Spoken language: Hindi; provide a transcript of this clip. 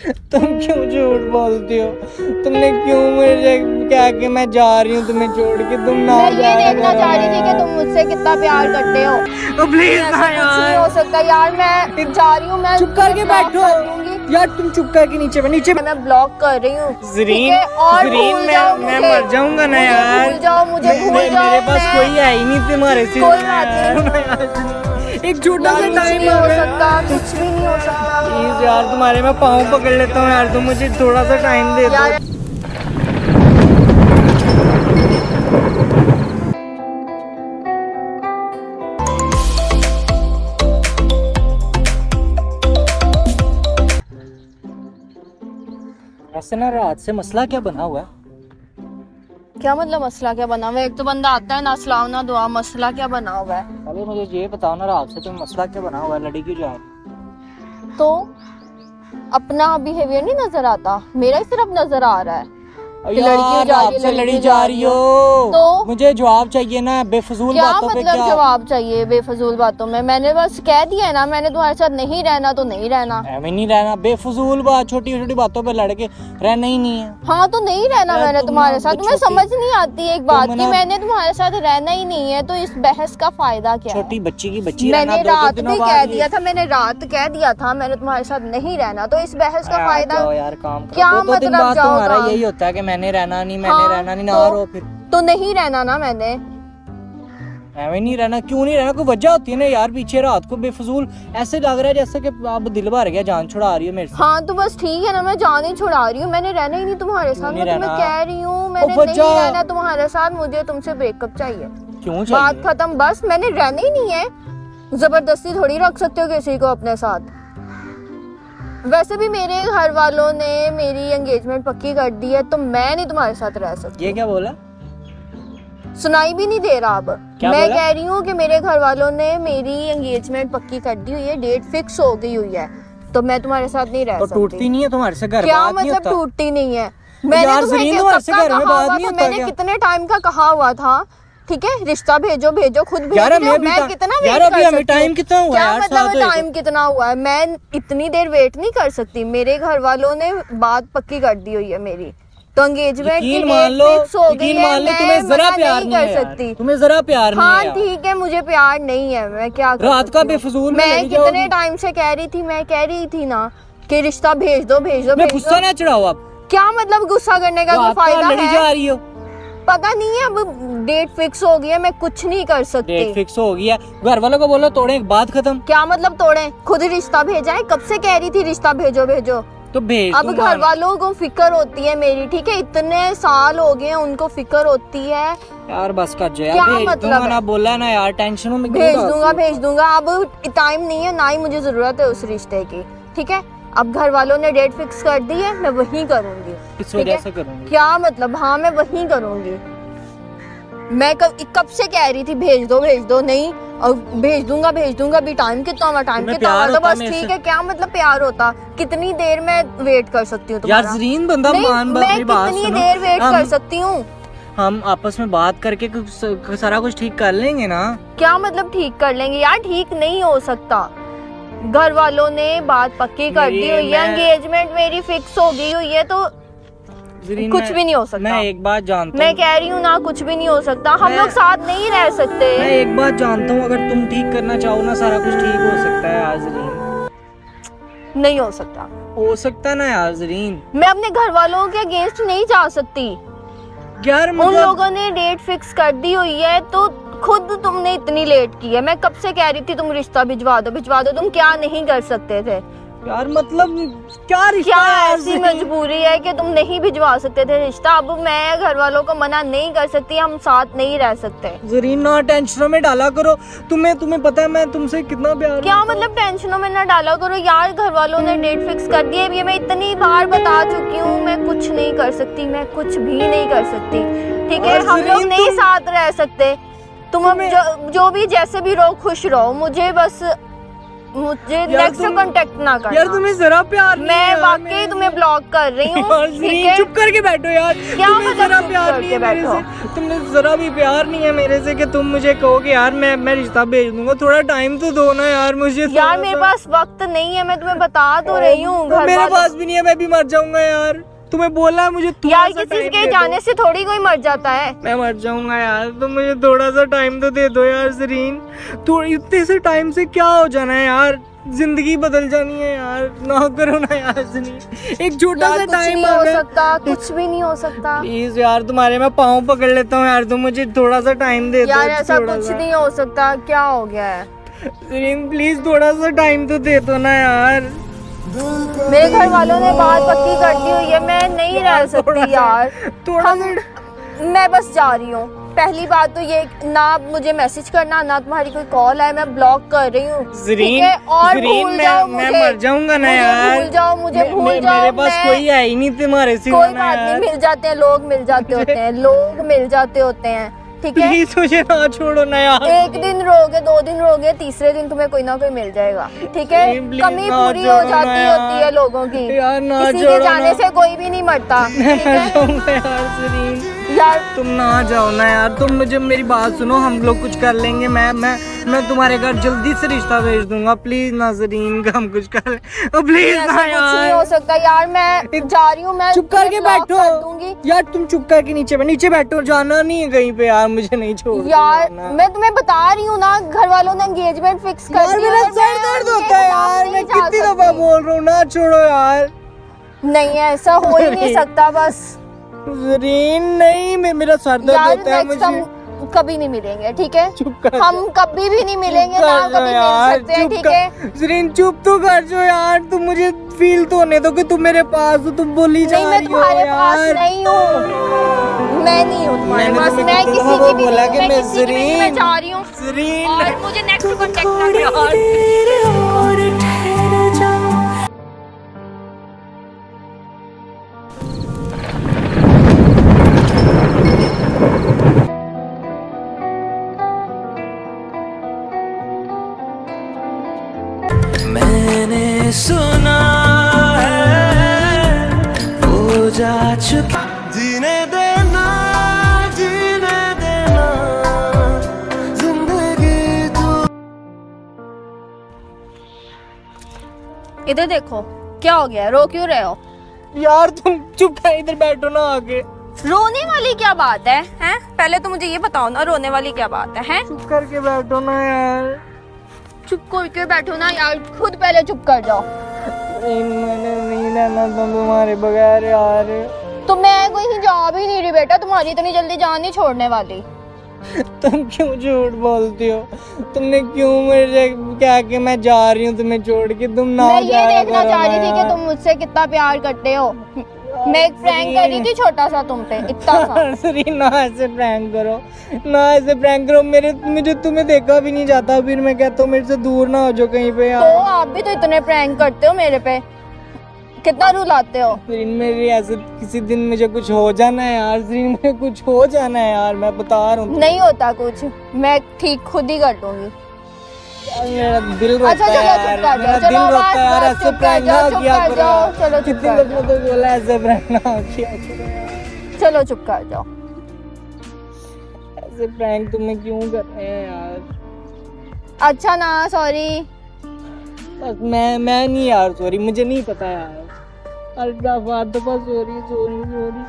तुम क्यों झूठ बोलती हो? तुमने क्यों मुझे क्या कि मैं जा रही हूँ तुम्हें छोड़ के? तुम ना मैं ये देखना चाह रही थी कि तुम मुझसे कितना प्यार करते हो। तो प्लीज ना कुछ नहीं हो सकता यार, मैं जा रही हूँ। मैं चुप करके बैठो यार, तुम चुप करके नीचे मैं ब्लॉक कर रही हूँ। ज़रीन, मैं मर जाऊंगा ना यार। भूल जाओ मुझे, भूल जाओ। मेरे पास कोई है ही नहीं तुम्हारे सिवा। कोई बात नहीं, एक छोटा सा टाइम हो सकता, कुछ भी नहीं हो सकता। प्लीज यार, तुम्हारे मैं पाँव पकड़ लेता हूँ यार, तुम मुझे थोड़ा सा टाइम दे दो। ऐसे ना रात से मसला क्या बना हुआ है? क्या मतलब मसला क्या बना हुआ है? एक तो बंदा आता है ना सलाम ना दुआ, मसला क्या बना हुआ है? अरे मुझे ये बताओ ना, रात से तुम मसला क्या बना हुआ है? लड़ी क्यों जा रही? तो अपना बिहेवियर नहीं नजर आता, मेरा ही सिर्फ नजर आ रहा है। यार आपसे लड़ी जा रही हो तो मुझे जवाब चाहिए ना, बेफजूल बातों पे क्या क्या जवाब चाहिए? बेफजूल बातों में मैंने बस कह दिया है ना, मैंने तुम्हारे साथ नहीं रहना तो नहीं रहना। मैं नहीं रहना, बेफजूल बात, छोटी छोटी बातों पे लड़के रहना ही नहीं है। हाँ तो नहीं रहना मैंने तुम्हारे साथ। तुम्हें समझ नहीं आती एक बात की मैंने तुम्हारे साथ रहना ही नहीं है, तो इस बहस का फायदा क्या? छोटी बच्ची की बच्ची मैंने रात भी कह दिया था, मैंने रात कह दिया था मैंने तुम्हारे साथ नहीं रहना, तो इस बहस का फायदा यार? काम क्या मतलब? तुम्हारा यही होता है कि मैंने रहना नहीं, मैंने रहना नहीं, ना रो फिर तो नहीं रहना ना मैंने। हमें नहीं रहना, क्यों नहीं रहना? कोई वजह होती है ना यार। पीछे रात को बेफजूल ऐसे लग रहा है जैसे कि आप दिल भर गया, जान छुड़ा रही है मेरे से। हाँ तो बस ठीक है ना, मैं जान ही छुड़ा रही हूँ, मैंने रहना ही नहीं तुम्हारे साथ। मैं तुम्हें कह रही हूँ मैंने नहीं रहना तुम्हारे साथ, मुझे तुमसे ब्रेकअप चाहिए। क्यों चाहिए? बात खत्म, बस मैंने रहना ही नहीं है। जबरदस्ती थोड़ी रख सकते हो किसी को अपने साथ। वैसे भी मेरे घर वालों ने मेरी एंगेजमेंट पक्की कर दी है, तो मैं नहीं तुम्हारे साथ रह सकती। ये क्या बोला? सुनाई भी नहीं दे रहा अब? मैं कह रही हूँ कि मेरे घर वालों ने मेरी एंगेजमेंट पक्की कर दी हुई है, डेट फिक्स हो गई हुई है, तो मैं तुम्हारे साथ नहीं रह सकती। टूटती नहीं है तुम्हारे से घर? क्या मतलब टूटती नहीं है? मैंने मैंने कितने टाइम का कहा हुआ था, ठीक है, रिश्ता भेजो भेजो, खुद भेजो। मैं कितना वेट कर सकती हूँ? टाइम कितना हुआ क्या मतलब टाइम कितना हुआ है? मैं इतनी देर वेट नहीं कर सकती। मेरे घर वालों ने बात पक्की कर दी हुई है मेरी, तो एंगेजमेंट की डेट फिक्स हो गई है। मैं जरा प्यार नहीं कर सकती, तुम्हें जरा प्यार नहीं है। हाँ ठीक है, मुझे प्यार नहीं है, मैं क्या रात का बेफजूल। मैं कितने टाइम से कह रही थी, मैं कह रही थी ना कि रिश्ता भेज दो भेज दो। गुस्सा ना चढ़ाओ आप। क्या मतलब गुस्सा करने का कोई फायदा है? जा रही हो पता नहीं है, अब डेट फिक्स हो गई है, मैं कुछ नहीं कर सकती। डेट फिक्स हो गई है, घर वालों को बोलो तोड़े, बात खत्म। क्या मतलब तोड़े? खुद रिश्ता भेजा है, कब से कह रही थी रिश्ता भेजो भेजो, तो भेज। अब घर वालों को फिक्र होती है मेरी, ठीक है, इतने साल हो गए उनको फिक्र होती है यार। बस कर जो यार, क्या मतलब ना बोला ना यार, टेंशन में भेज दूंगा। अब टाइम नहीं है, ना ही मुझे जरूरत है उस रिश्ते की, ठीक है। अब घर वालों ने डेट फिक्स कर दी है, मैं वही करूंगी। किस वजह से करूंगी? क्या मतलब? हाँ मैं वही करूंगी। मैं कब से कह रही थी भेज दो, नहीं, और भेज दूंगा भी। टाइम कितना हुआ? टाइम कितना हुआ? तो बस ठीक है। क्या मतलब प्यार होता? कितनी देर मैं वेट कर सकती हूँ तुम्हारा? यार ज़रीन, बंदा मान मैं कितनी देर वेट कर सकती हूँ? हम आपस में बात करके सारा कुछ ठीक कर लेंगे ना। क्या मतलब ठीक कर लेंगे यार? ठीक नहीं हो सकता। घर वालों ने बात पक्की कर दी हुई है, एंगेजमेंट मेरी फिक्स हो गई हुई है, तो कुछ भी नहीं हो सकता। मैं एक बात जानता हूँ, मैं कह रही हूँ ना, कुछ भी नहीं हो सकता। हम लोग साथ नहीं रह सकते। मैं एक बात जानता हूँ, अगर तुम ठीक करना चाहो ना, सारा कुछ ठीक हो सकता है यार ज़रीन। नहीं हो सकता। हो सकता ना यार ज़रीन। मैं अपने घर वालों के अगेंस्ट नहीं जा सकती यार। उन लोगों ने डेट फिक्स कर दी हुई है, तो खुद तुमने इतनी लेट की है। मैं कब से कह रही थी तुम रिश्ता भिजवा दो, तुम क्या नहीं कर सकते थे यार? मतलब क्या रिश्ता? क्या ऐसी मजबूरी है कि तुम नहीं भिजवा सकते थे रिश्ता? अब मैं घर वालों को मना नहीं कर सकती, हम साथ नहीं रह सकते। ज़रीन ना टेंशनों में डाला करो। तुम्हें पता है मैं तुमसे कितना प्यार। क्या मतलब टेंशनों में ना डाला करो यार? घर वालों ने डेट फिक्स कर दी है, ये मैं इतनी बार बता चुकी हूँ। मैं कुछ नहीं कर सकती, मैं कुछ भी नहीं कर सकती, ठीक है। हम लोग नहीं साथ रह सकते। तुम अब जो भी जैसे भी रहो, खुश रहो। मुझे बस मुझे नेक्स्ट कांटेक्ट ना करना यार तुम्हें जरा प्यार नहीं है मैं यार, वाकई तुम्हें ब्लॉक कर रही हूँ ठीक है। चुप करके बैठो यार, क्या तुम्हें मतलब जरा चुप प्यार करके नहीं है मेरे बैठो? से, तुमने जरा भी प्यार नहीं है मेरे से कि तुम मुझे कहो कि यार मैं रिश्ता भेज दूंगा, थोड़ा टाइम तो दो ना यार मुझे। यार मेरे पास वक्त नहीं है, मैं तुम्हें बता तो रही हूँ। घर मेरे वालों- पास भी नहीं है, मैं भी मर जाऊंगा यार, तुम्हें बोला है मुझे थोड़ा यार सा किसी time के दे जाने दो। से थोड़ी कोई मर जाता है। मैं मर जाऊंगा यार, तुम मुझे थोड़ा सा टाइम तो दे दो यार ज़रीन, तो इतने से टाइम से क्या हो जाना है यार, जिंदगी बदल जानी है यार, ना करो ना यार ज़रीन, एक छोटा यार सा कुछ टाइम नहीं हो सकता, कुछ भी नहीं हो सकता प्लीज यार, तुम्हारे मैं पाँव पकड़ लेता हूँ यार, तुम मुझे थोड़ा सा टाइम दे दो। यार ऐसा थोड़ा कुछ सा। नहीं हो सकता। क्या हो गया है? ज़रीन प्लीज थोड़ा सा टाइम तो दे दो ना यार। मेरे घर वालों ने बात पक्की कर दी हुई है, मैं नहीं रह सकती यार। थोड़ा मैं बस जा रही हूँ। पहली बात तो ये, ना मुझे मैसेज करना, ना तुम्हारी कोई कॉल आए, मैं ब्लॉक कर रही हूँ ठीक है। और भूल जाओ मुझे, मैं मर जाऊंगा ना यार, भूल जाओ मुझे, भूल जाओ। मेरे पास कोई है ही नहीं तुम्हारे सिवा। कोई बात नहीं, मिल जाते हैं लोग, मिल जाते होते हैं लोग, मिल जाते होते हैं ठीक है। प्लीज मुझे ना छोड़ो ना यार। एक दिन रोगे, 2 दिन रोगे, तीसरे दिन तुम्हें कोई ना कोई मिल जाएगा ठीक है। Please, कमी ना पूरी हो छोड़ो जाती ना होती है यार। लोगों की, यार ना किसी के छोड़ो जाने ना। से कोई भी नहीं मरता ठीक है। यार तुम ना जाओ ना यार, तुम मुझे मेरी बात सुनो, हम लोग कुछ कर लेंगे, मैं तुम्हारे घर जल्दी से रिश्ता भेज दूंगा, प्लीज नाज़रीन हम कुछ कर प्लीज ऐसा ना कुछ नहीं हो यार। सकता यार, मैं जा रही हूँ, मैं चुप करके तुम्हें block बैठो कर दूंगी। यार, तुम चुप करके नीचे बैठो, जाना नहीं है कहीं पे यार, मुझे नहीं छोड़ यार मैं तुम्हें बता रही हूँ ना, घर वालों ने एंगेजमेंट फिक्स कर यार दी है, मेरा मैं सर दर्द उनके होता है खिलाफ यार, नहीं मैं जा कितनी सकती। दफा बोल रहा हूँ ना छोड़ो यार। नहीं ऐसा हो ही नहीं सकता बस। ज़रीन नहीं, मेरा सर दर्द यार होता है नेक्स्ट हम मुझे। कभी नहीं मिलेंगे ठीक है। चुप कर हम कभी भी नहीं मिलेंगे, ना कभी मिल सकते हैं ठीक है। ज़रीन चुप तो कर जो यार, तुम मुझे फील तो होने दो कि तुम मेरे पास हो, तुम बोली जा नहीं मैं रही हो तुम्हारे पास यार। नहीं हूँ, मैं नहीं हूँ तुम्हारे मैंने पास, तुम्हें मैं कितनी किसी दफा की भी बोला नहीं, कि मैं मैं किसी की भी नहीं, मैं ज़रीन- जा रही हूँ ज़रीन और मुझे नेक्स्ट कांटेक्ट ना करो। मैंने सुना है वो जा चुका, जीने देना जिंदगी तू। इधर देखो क्या हो गया, रो क्यों रहे हो? यार तुम चुप कर, इधर बैठो ना आगे। रोने वाली क्या बात है हैं? पहले तो मुझे ये बताओ ना, रोने वाली क्या बात है हैं? चुप करके बैठो ना यार। चुप करके बैठो ना यार, खुद पहले चुप कर जाओ। मैंने नहीं रहना था तुम्हारे बगैर यार। तो मैं कहीं जा भी नहीं रही बेटा, तुम्हारी इतनी जल्दी जान नहीं छोड़ने वाली। तुम क्यों झूठ बोलती हो? तुमने क्यों मुझे क्या कि मैं जा रही हूँ तुम्हें छोड़ के? तुम ना मैं ये जाया देखना करो चाह रही ना थी कि यार। तुम मुझसे कितना प्यार करते हो। मैं एक प्रैंक कर रही थी छोटा सा तुम पे, इतना सा। सॉरी, ना ऐसे प्रैंक करो, ना ऐसे प्रैंक करो, मुझे तुम्हें देखा भी नहीं जाता, फिर मैं कहता हूँ मेरे से दूर ना हो जाओ कहीं पे तो यार। आप भी तो इतने प्रैंक करते हो मेरे पे, कितना रुलाते हो। फिर मेरी ऐसे किसी दिन मुझे कुछ हो जाना है यार, फिर मुझे कुछ हो जाना है यार, मैं बता रहा हूँ। नहीं होता कुछ, मैं ठीक खुद ही कर लूंगी। मेरा दिल रोता अच्छा, है चलो, यार, चुप कर मेरा जाओ, दिल चलो, रोता है यार, बस, ऐसे चुप कर प्रैंक जाओ, ना चुप किया कर करो जाओ, यार। चलो, चुप कितनी कर दफा तो बोला ऐसे प्रैंक ना किया करो यार। चलो चुप कर जाओ। ऐसे प्रैंक तुम्हें क्यों कर रहे हैं यार? अच्छा ना, सॉरी। बस मैं नहीं यार, सॉरी, मुझे नहीं पता यार। अल्ट्रा फाद दफा सॉरी सॉरी सॉरी।